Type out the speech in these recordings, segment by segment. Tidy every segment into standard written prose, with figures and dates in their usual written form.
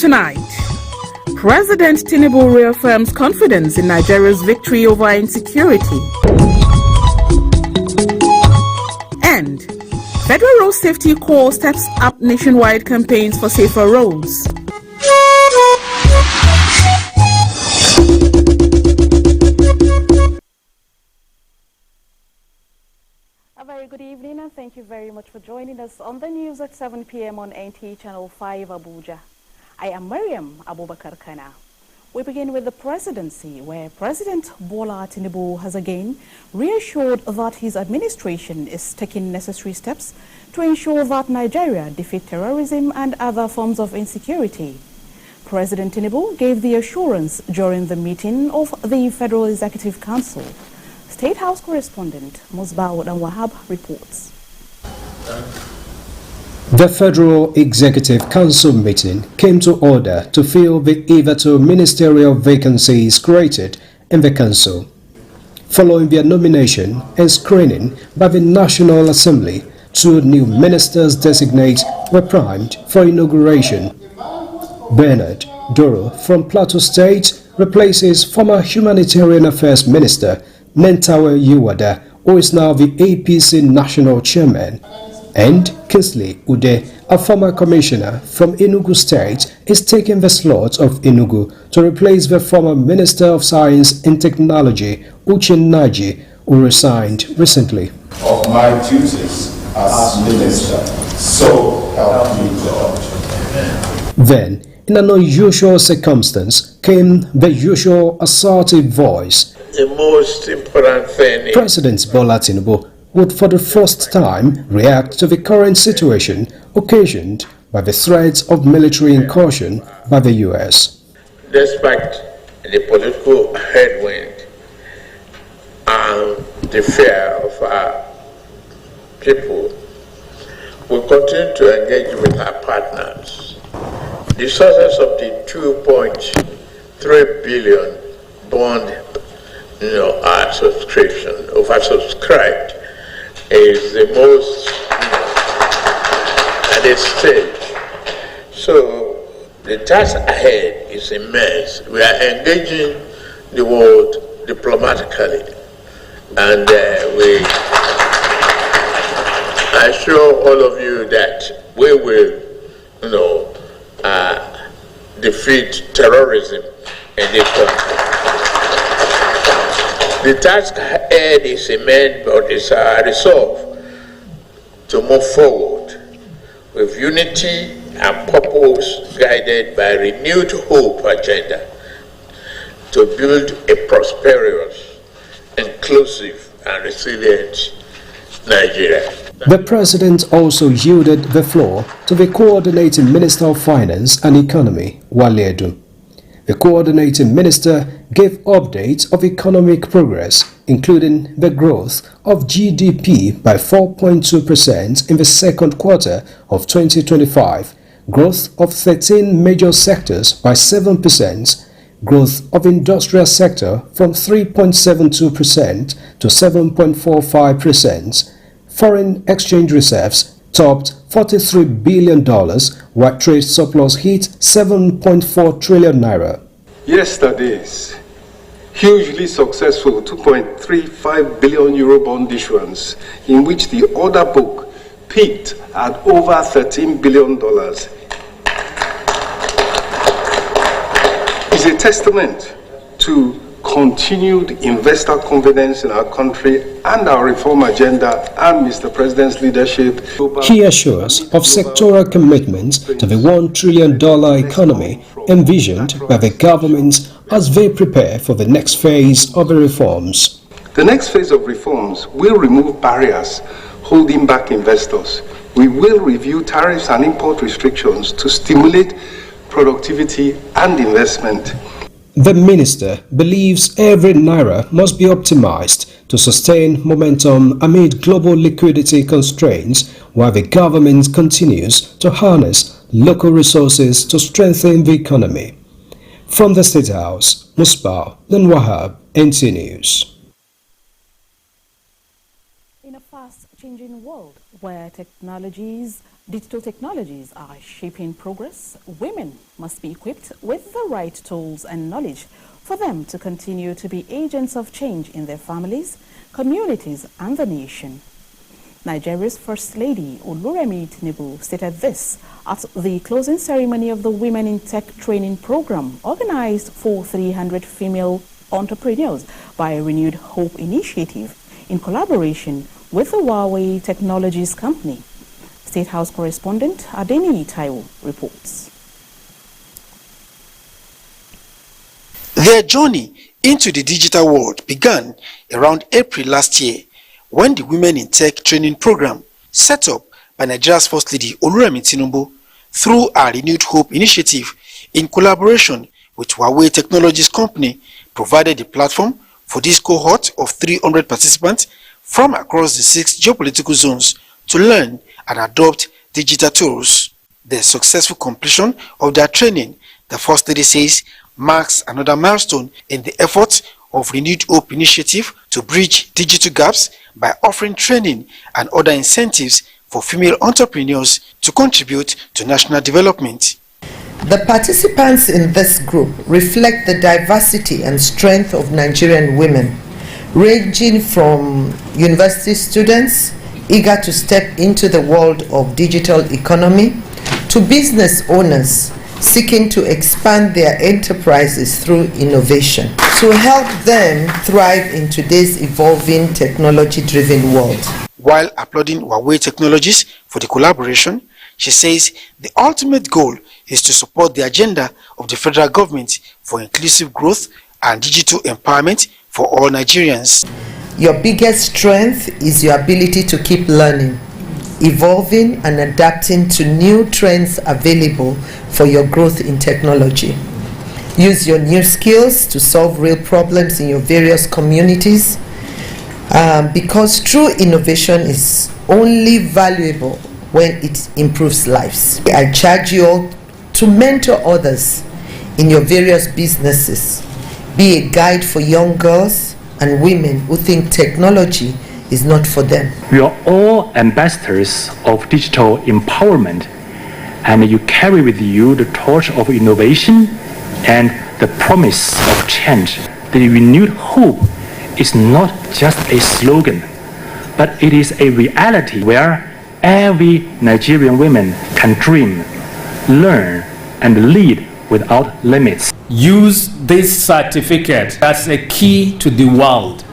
Tonight, President Tinubu reaffirms confidence in Nigeria's victory over insecurity. And Federal Road Safety Corps steps up nationwide campaigns for safer roads. A very good evening and thank you very much for joining us on the news at 7 p.m. on NT Channel 5 Abuja. I am Mariam Abubakar Kana. We begin with the presidency, where President Bola Tinubu has again reassured that his administration is taking necessary steps to ensure that Nigeria defeats terrorism and other forms of insecurity. President Tinubu gave the assurance during the meeting of the Federal Executive Council. State House correspondent Musbah Wahab reports. The Federal Executive Council meeting came to order to fill the hitherto ministerial vacancies created in the Council. Following their nomination and screening by the National Assembly, 2 new ministers designate were primed for inauguration. Bernard Doro from Plateau State replaces former Humanitarian Affairs Minister Nentawe Yiwada, who is now the APC National Chairman, and Kingsley Ude, a former commissioner from Enugu State, is taking the slot of Enugu to replace the former Minister of Science and Technology, Uche Naji, who resigned recently. Of my duties as minister, so help me God. Then, in an unusual circumstance, came the usual assertive voice. The most important thing President Bola Tinubu would for the first time react to the current situation occasioned by the threat of military incursion by the U.S. Despite the political headwind and the fear of our people, we continue to engage with our partners. The success of the 2.3 billion bond our subscription, oversubscribed, is the most at this stage. So the task ahead is immense. We are engaging the world diplomatically, and we assure all of you that we will, defeat terrorism in this country. The task ahead is immense, but it's our resolve to move forward with unity and purpose, guided by renewed hope agenda to build a prosperous, inclusive, and resilient Nigeria. The President also yielded the floor to the Coordinating Minister of Finance and Economy, Wale Edun. The Coordinating Minister gave updates of economic progress, including the growth of GDP by 4.2% in the second quarter of 2025, growth of 13 major sectors by 7%, growth of industrial sector from 3.72% to 7.45%, foreign exchange reserves topped $43 billion, while trade surplus hit 7.4 trillion naira. Yesterday's hugely successful 2.35 billion euro bond issuance, in which the order book peaked at over $13 billion, is a testament to continued investor confidence in our country and our reform agenda and Mr. President's leadership. He assures of sectoral commitment to the $1 trillion economy envisioned by the government as they prepare for the next phase of the reforms. The next phase of reforms will remove barriers holding back investors. We will review tariffs and import restrictions to stimulate productivity and investment. The minister believes every naira must be optimized to sustain momentum amid global liquidity constraints, while the government continues to harness local resources to strengthen the economy. From the State House, Musbah Wahab, NT News. In a fast-changing world where digital technologies are shaping progress, women must be equipped with the right tools and knowledge for them to continue to be agents of change in their families, communities, and the nation. Nigeria's First Lady, Oluremi Tinubu, stated this at the closing ceremony of the Women in Tech Training Program organized for 300 female entrepreneurs by Renewed Hope Initiative in collaboration with the Huawei Technologies Company. State House correspondent Adeni Taiwo reports. Their journey into the digital world began around April last year when the Women in Tech Training Program, set up by Nigeria's First Lady Oluremi Tinubu through our Renewed Hope Initiative in collaboration with Huawei Technologies Company, provided a platform for this cohort of 300 participants from across the 6 geopolitical zones to learn and adopt digital tools. The successful completion of their training, the First Lady says, marks another milestone in the efforts of Renewed Hope Initiative to bridge digital gaps by offering training and other incentives for female entrepreneurs to contribute to national development. The participants in this group reflect the diversity and strength of Nigerian women, ranging from university students eager to step into the world of digital economy to business owners seeking to expand their enterprises through innovation to help them thrive in today's evolving technology-driven world. While applauding Huawei Technologies for the collaboration, she says the ultimate goal is to support the agenda of the federal government for inclusive growth and digital empowerment for all Nigerians. Your biggest strength is your ability to keep learning, evolving and adapting to new trends available for your growth in technology. Use your new skills to solve real problems in your various communities, because true innovation is only valuable when it improves lives. I charge you all to mentor others in your various businesses. Be a guide for young girls and women who think technology is not for them. We are all ambassadors of digital empowerment, and you carry with you the torch of innovation and the promise of change. The renewed hope is not just a slogan, but it is a reality where every Nigerian woman can dream, learn, and lead without limits. Use this certificate as a key to the world.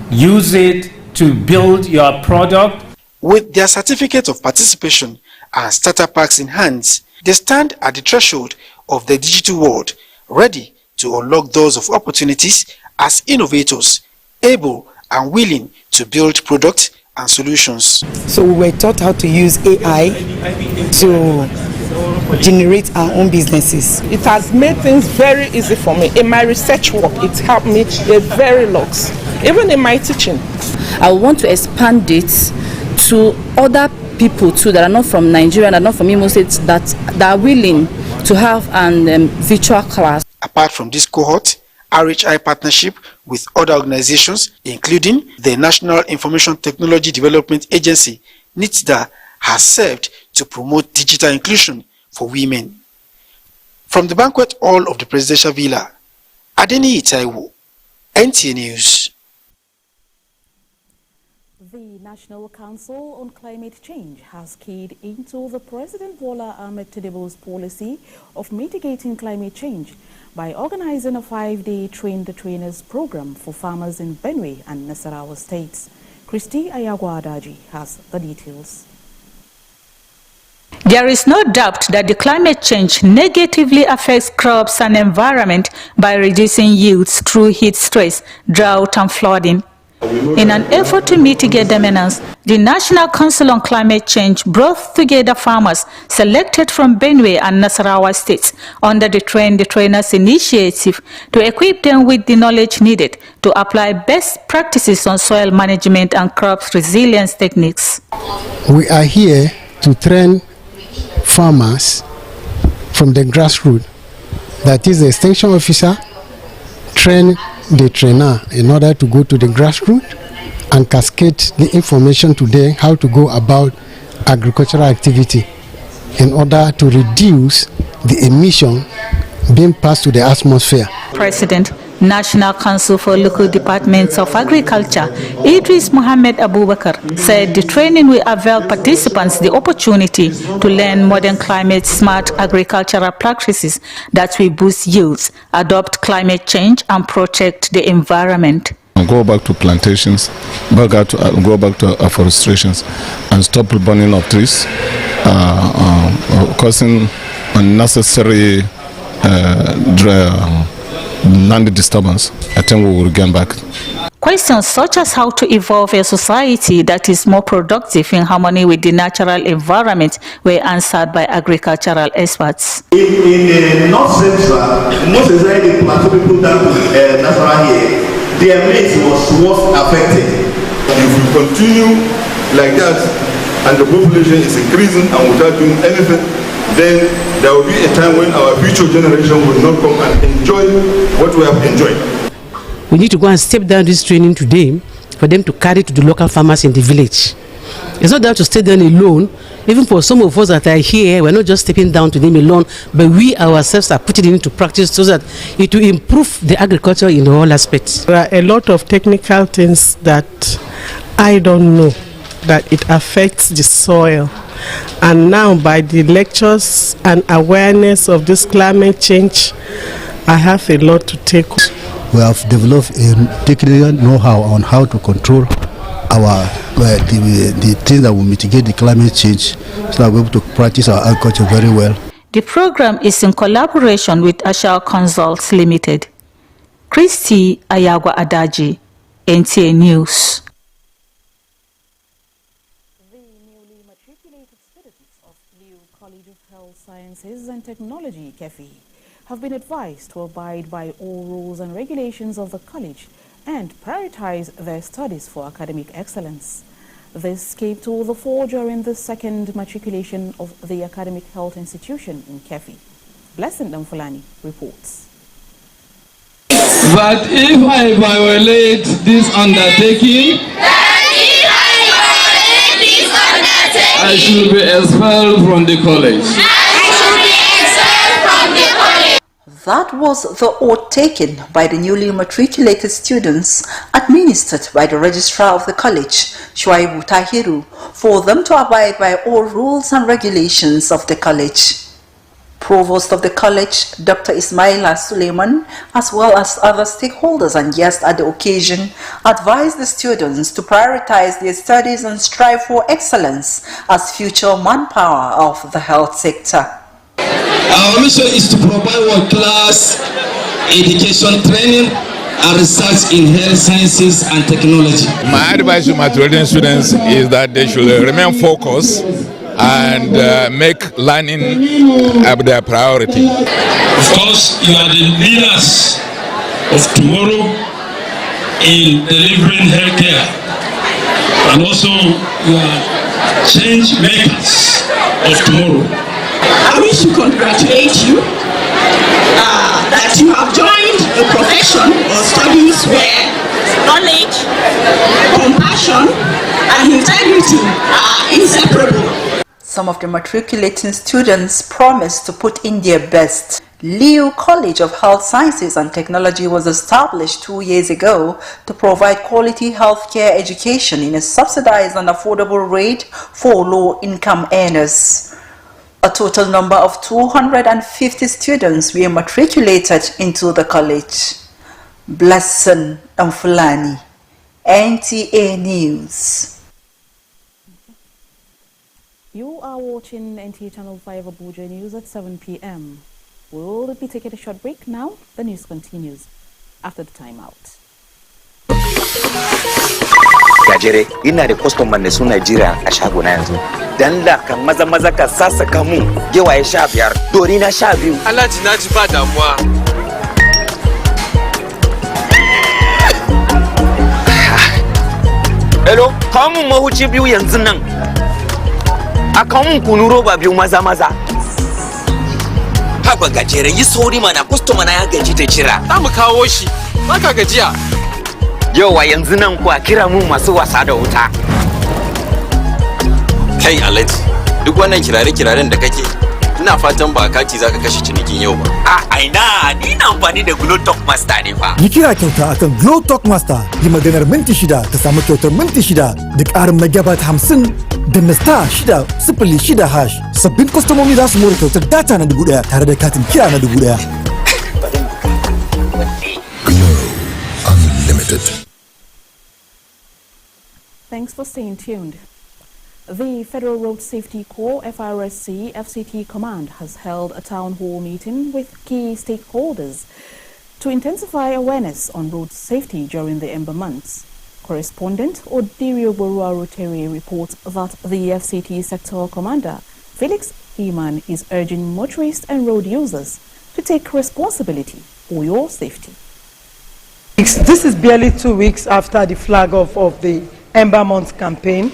Use it to build your product. With their certificate of participation and starter packs in hands, they stand at the threshold of the digital world, ready to unlock doors of opportunities as innovators, able and willing to build products and solutions. So we were taught how to use AI to generate our own businesses. It has made things very easy for me. In my research work, it helped me a very lot. Even in my teaching. I want to expand it to other people too that are not from Nigeria, that are not from Imo State, that are willing to have an virtual class. Apart from this cohort, RHI partnership with other organizations, including the National Information Technology Development Agency, NITDA, has served to promote digital inclusion for women. From the banquet hall of the Presidential Villa, Adeni Taiwo, NTA News. The National Council on Climate Change has keyed into the President Bola Ahmed Tinubu's policy of mitigating climate change by organizing a 5-day Train the Trainers program for farmers in Benue and Nasarawa states. Christy Ayagwa Adaji has the details. There is no doubt that the climate change negatively affects crops and environment by reducing yields through heat stress, drought and flooding. In an effort to mitigate the menace, the National Council on Climate Change brought together farmers selected from Benue and Nasarawa states under the Train the Trainers initiative to equip them with the knowledge needed to apply best practices on soil management and crops resilience techniques. We are here to train farmers from the grassroots, that is the extension officer, train the trainer in order to go to the grassroots and cascade the information to them how to go about agricultural activity in order to reduce the emission being passed to the atmosphere. President, National Council for Local Departments of Agriculture, Idris Mohammed Abubakar, said the training will avail participants the opportunity to learn modern climate-smart agricultural practices that will boost yields, adopt climate change, and protect the environment. Go back to plantations, go back to afforastations, and stop the burning of trees, causing unnecessary land disturbance. I think we will get back. Questions such as how to evolve a society that is more productive in harmony with the natural environment were answered by agricultural experts. In North Central, most especially the plateau people down to Nasarawa here, their maize was affected. If we continue like that and the population is increasing and without doing anything, then there will be a time when our future generation will not come and enjoy what we have enjoyed. We need to go and step down this training today for them to carry to the local farmers in the village. It's not down to stay down alone. Even for some of us that are here, we're not just stepping down to them alone, but we ourselves are putting it into practice so that it will improve the agriculture in all aspects. There are a lot of technical things that I don't know, that it affects the soil. And now by the lectures and awareness of this climate change, I have a lot to take. We have developed a technical know-how on how to control our the things that will mitigate the climate change, so that we're able to practice our agriculture very well. The program is in collaboration with Ashar Consults Limited. Christy Ayagwa Adaji, NTA News. The newly matriculated students of New College of Health Sciences and Technology, KEFI, have been advised to abide by all rules and regulations of the college and prioritize their studies for academic excellence. This came to the fore during the second matriculation of the academic health institution in KEFI. Blessing Damfulani reports. That if I violate this undertaking, I should be expelled from the college. That was the oath taken by the newly matriculated students administered by the registrar of the college, Shuaibu Tahiru, for them to abide by all rules and regulations of the college. Provost of the college, Dr. Ismaila Suleiman, as well as other stakeholders and guests at the occasion, advised the students to prioritize their studies and strive for excellence as future manpower of the health sector. Our mission is to provide world-class education, training, and research in health sciences and technology. My advice to my matriculating students is that they should remain focused and make learning their priority. Of course, you are the leaders of tomorrow in delivering healthcare, and also you are change makers of tomorrow. I wish to congratulate you that you have joined a profession or studies where knowledge, compassion, and integrity are inseparable. Some of the matriculating students promised to put in their best. Leo College of Health Sciences and Technology was established 2 years ago to provide quality healthcare education in a subsidized and affordable rate for low-income earners. A total number of 250 students were matriculated into the college. Blessing Amfulani, NTA News. You are watching NTA Channel 5 Abuja News at 7 p.m. We'll be taking a short break now. The news continues after the timeout. Gajere, ina da customer da suna jira a shagona yanzu. Dan da kan maza ka sassaka mu gewaye 15, dori na 12. Alhaji na ji ba damuwa. Hello, kawo mun mahuci biyu yanzu nan. A kawo mun kunu roba biyu maza. Haba Gajere, yi sauri mana, customer na ya gaji da jira. Za mu kawo shi, baka gajiya. Yau wa yanzu nan ku a kira mu masu wasa da wuta. Kai Alhaji, duk wannan kirare-kiraren da kake, ina fatan ba kati zaka kashe cinikin yau ba. Aina, ni na amfani da Glow Talk Master ne fa. Yi kira kyauta akan Glow Talk Master, yi maganar minti 6 ta samu kyautar minti 6 da ƙarin megabyte 50 da na star 606 hash. Sabbin kwastomomi za su more kyautar data na 1000 tare da katin kira na 1000. Glow Unlimited. Thanks for staying tuned. The Federal Road Safety Corps FRSC FCT Command has held a town hall meeting with key stakeholders to intensify awareness on road safety during the Ember months. Correspondent Odirio Borua Rotere reports that the FCT Sector Commander Felix Heman is urging motorists and road users to take responsibility for your safety. This is barely 2 weeks after the flag off of the Ember Month campaign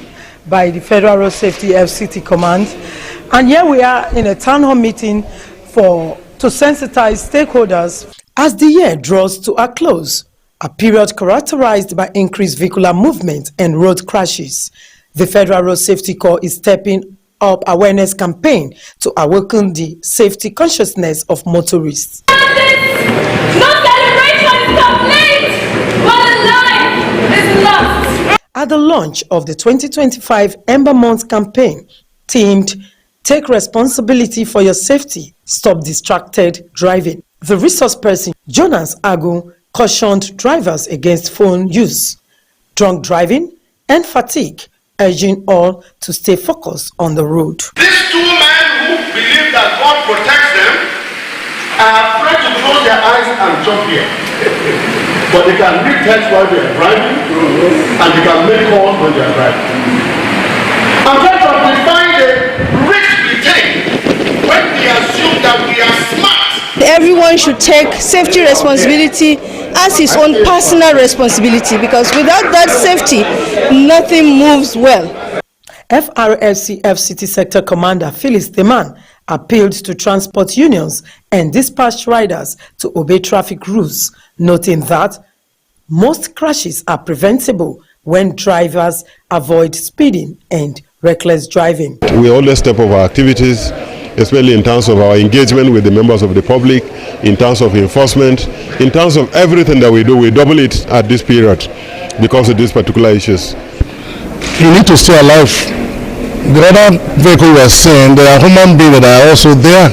by the Federal Road Safety FCT Command, and here we are in a town hall meeting to sensitize stakeholders as the year draws to a close, a period characterized by increased vehicular movement and road crashes. The Federal Road Safety Corps is stepping up awareness campaign to awaken the safety consciousness of motorists. No celebration is complete, but a life is lost. At the launch of the 2025 Ember Month campaign, themed Take Responsibility for Your Safety, Stop Distracted Driving, the resource person, Jonas Agu, cautioned drivers against phone use, drunk driving, and fatigue, urging all to stay focused on the road. These two men who believe that God protects them are afraid to close their eyes and jump here. But they can read text while they are driving, and they can make calls when they are driving. I'm trying to amplify the risk we take when we assume that we are smart. Everyone should take safety responsibility as his own personal responsibility, because without that safety, nothing moves well. FRSC FCT Sector Commander Felix Heman appealed to transport unions and dispatch riders to obey traffic rules, noting that most crashes are preventable when drivers avoid speeding and reckless driving. We always step up our activities, especially in terms of our engagement with the members of the public, in terms of enforcement, in terms of everything that we do. We double it at this period because of these particular issues. You need to stay alive. The other vehicle we are saying, there are human beings that are also there.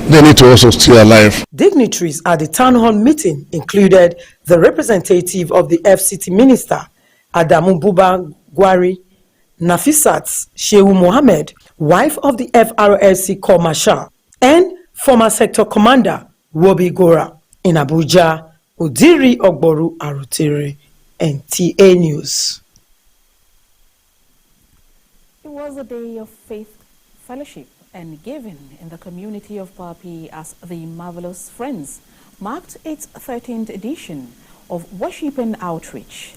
They need to also stay alive. Dignitaries at the town hall meeting included the representative of the FCT Minister, Adamu Buba Gwari, Nafisat Shehu Mohammed, wife of the FRSC Corps Marshal, and former Sector Commander Wobi Gora. In Abuja, Odiri Ogboru Arutere, NTA News. It was a day of faith, fellowship, and giving in the community of Papi as the Marvelous Friends marked its 13th edition of Worship and Outreach.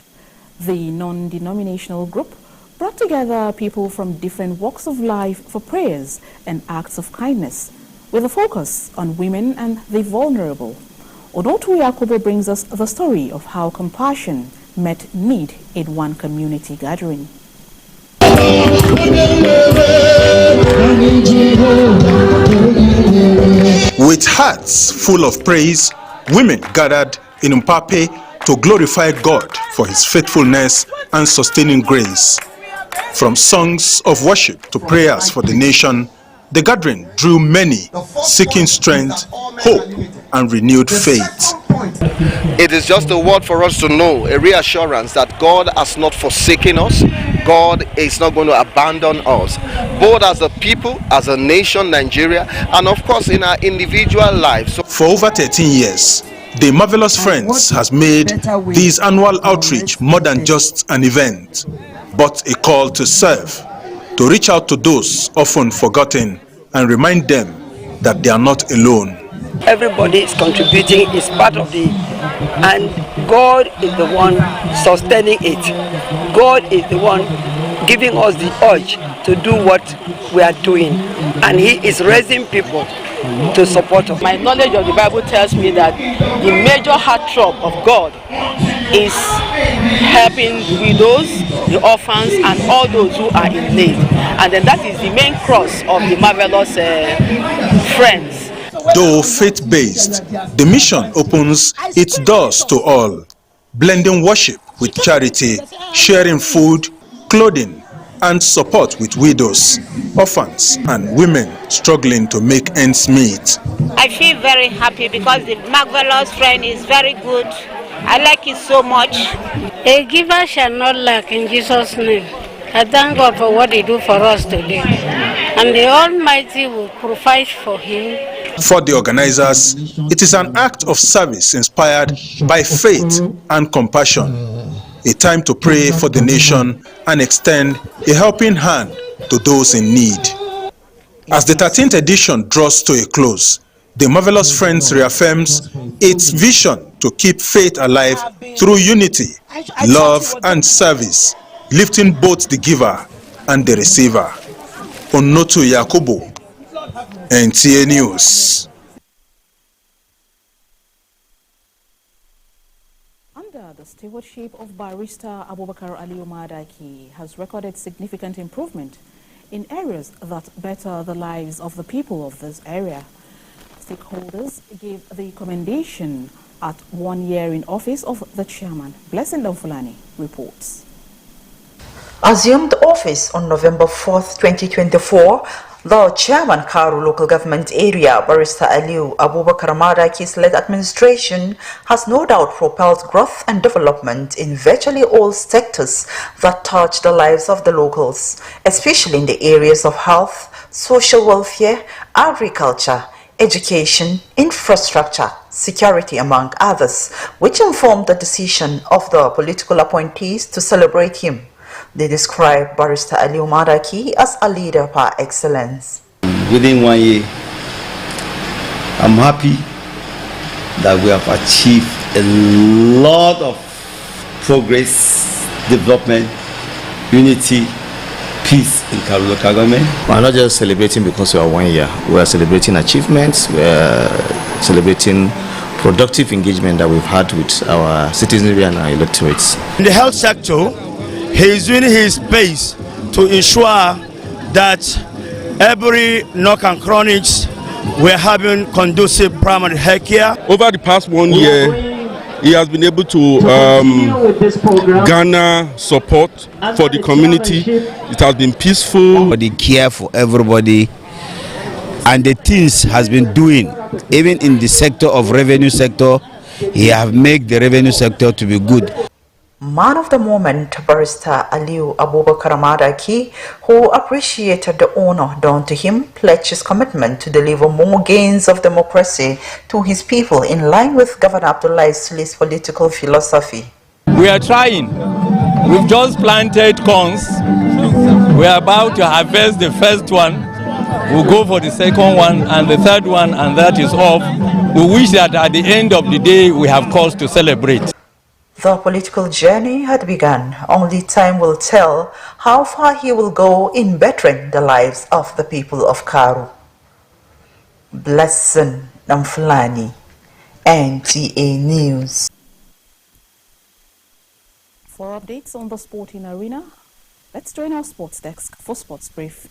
The non-denominational group brought together people from different walks of life for prayers and acts of kindness, with a focus on women and the vulnerable. Onotu Yakubu brings us the story of how compassion met need in one community gathering. With hearts full of praise, women gathered in Mpape to glorify God for his faithfulness and sustaining grace. From songs of worship to prayers for the nation, the gathering drew many, seeking strength, hope, and renewed faith. It is just a word for us to know, a reassurance that God has not forsaken us. God is not going to abandon us, both as a people, as a nation, Nigeria, and of course in our individual lives. For over 13 years, the Marvelous Friends has made this annual outreach more than just an event, but a call to serve, to reach out to those often forgotten and remind them that they are not alone. Everybody is contributing, is part of the, and God is the one sustaining it. God is the one giving us the urge to do what we are doing, and He is raising people to support us. My knowledge of the Bible tells me that the major heartthrob of God is helping widows, the orphans, and all those who are in need. And then that is the main cross of the Marvelous Friends. Though faith-based, the mission opens its doors to all, blending worship with charity, sharing food, clothing, and support with widows, orphans, and women struggling to make ends meet. I feel very happy because the Marvelous Friend is very good. I like it so much. A giver shall not lack in Jesus' name. I thank God for what He do for us today. And the Almighty will provide for him. For the organizers, it is an act of service inspired by faith and compassion. A time to pray for the nation and extend a helping hand to those in need. As the 13th edition draws to a close, the Marvelous Friends reaffirms its vision to keep faith alive through unity, love, and service, lifting both the giver and the receiver. Onoto Yakubu, NTA News. The stewardship of Barrister Abubakar Aliyu Madaki has recorded significant improvement in areas that better the lives of the people of this area. Stakeholders gave the commendation at 1 year in office of the chairman. Blessing Fulani reports. Assumed office on November 4th, 2024, the chairman Karu local government area, Barrister Aliyu Abubakar Madaki's led administration has no doubt propelled growth and development in virtually all sectors that touch the lives of the locals, especially in the areas of health, social welfare, agriculture, education, infrastructure, security, among others, which informed the decision of the political appointees to celebrate him. They describe Barrister Aliyu Madaki as a leader par excellence. Within 1 year, I'm happy that we have achieved a lot of progress, development, unity, peace in Karu local government. We are not just celebrating because we are 1 year. We are celebrating achievements. We are celebrating productive engagement that we've had with our citizenry and our electorates. In the health sector, he is doing his best to ensure that every knock and chronics we're having conducive primary health care. Over the past 1 year, he has been able to garner support for the community. It has been peaceful. The care for everybody and the things has been doing, even in the sector of revenue sector, he have made the revenue sector to be good. Man of the moment, Barrister Aliyu Abubakar Madaki, who appreciated the honor done to him, pledged his commitment to deliver more gains of democracy to his people in line with Governor Abdullahi Sule's political philosophy. We are trying. We've just planted corns. We are about to harvest the first one. We'll go for the second one and the third one, and that is off. We wish that at the end of the day we have cause to celebrate. The political journey had begun. Only time will tell how far he will go in bettering the lives of the people of Karu. Blessing Namfulani, NTA News. For updates on the sporting arena, let's join our sports desk for Sports Brief.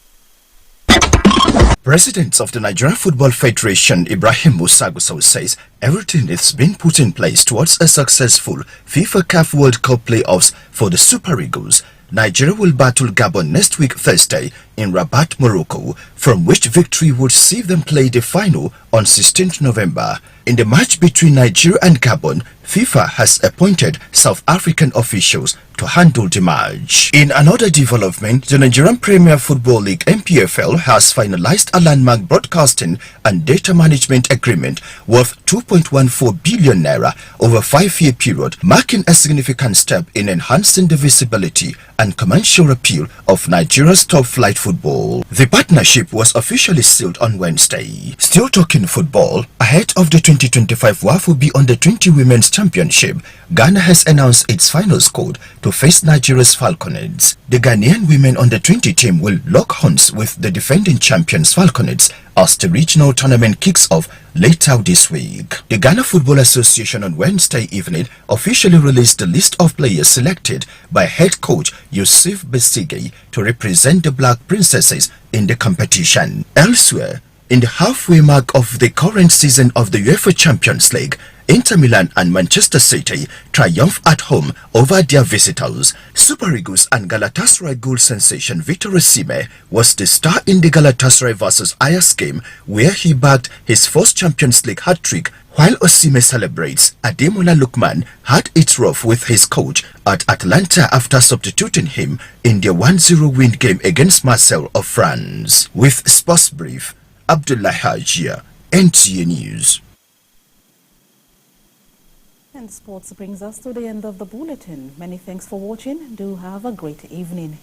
President of the Nigerian Football Federation, Ibrahim Musa Gusau, says everything is being put in place towards a successful FIFA CAF World Cup playoffs for the Super Eagles. Nigeria will battle Gabon next week Thursday in Rabat, Morocco, from which victory would see them play the final on 16th November. In the match between Nigeria and Gabon, FIFA has appointed South African officials to handle the match. In another development, the Nigerian Premier Football League (NPFL) has finalized a landmark broadcasting and data management agreement worth 2.14 billion naira over a 5-year period, marking a significant step in enhancing the visibility and commercial appeal of Nigeria's top-flight football. The partnership was officially sealed on Wednesday. Still talking football, ahead of the 2025 WAFU Under-20 Women's Championship, Ghana has announced its final squad to face Nigeria's Falconets. The Ghanaian women Under-20 team will lock horns with the defending champions Falconets as the regional tournament kicks off later this week. The Ghana Football Association on Wednesday evening officially released the list of players selected by head coach Yusuf Bestige to represent the Black Princesses in the competition. Elsewhere, in the halfway mark of the current season of the UEFA Champions League, Inter Milan and Manchester City triumph at home over their visitors. Super Eagles and Galatasaray goal sensation Victor Osimhen was the star in the Galatasaray vs Ajax game, where he bagged his first Champions League hat-trick. While Osimhen celebrates, Ademola Lookman had it rough with his coach at Atlanta after substituting him in their 1-0 win game against Marseille of France. With Sports Brief, Abdullah Hajia, NTA News. And sports brings us to the end of the bulletin. Many thanks for watching. Do have a great evening.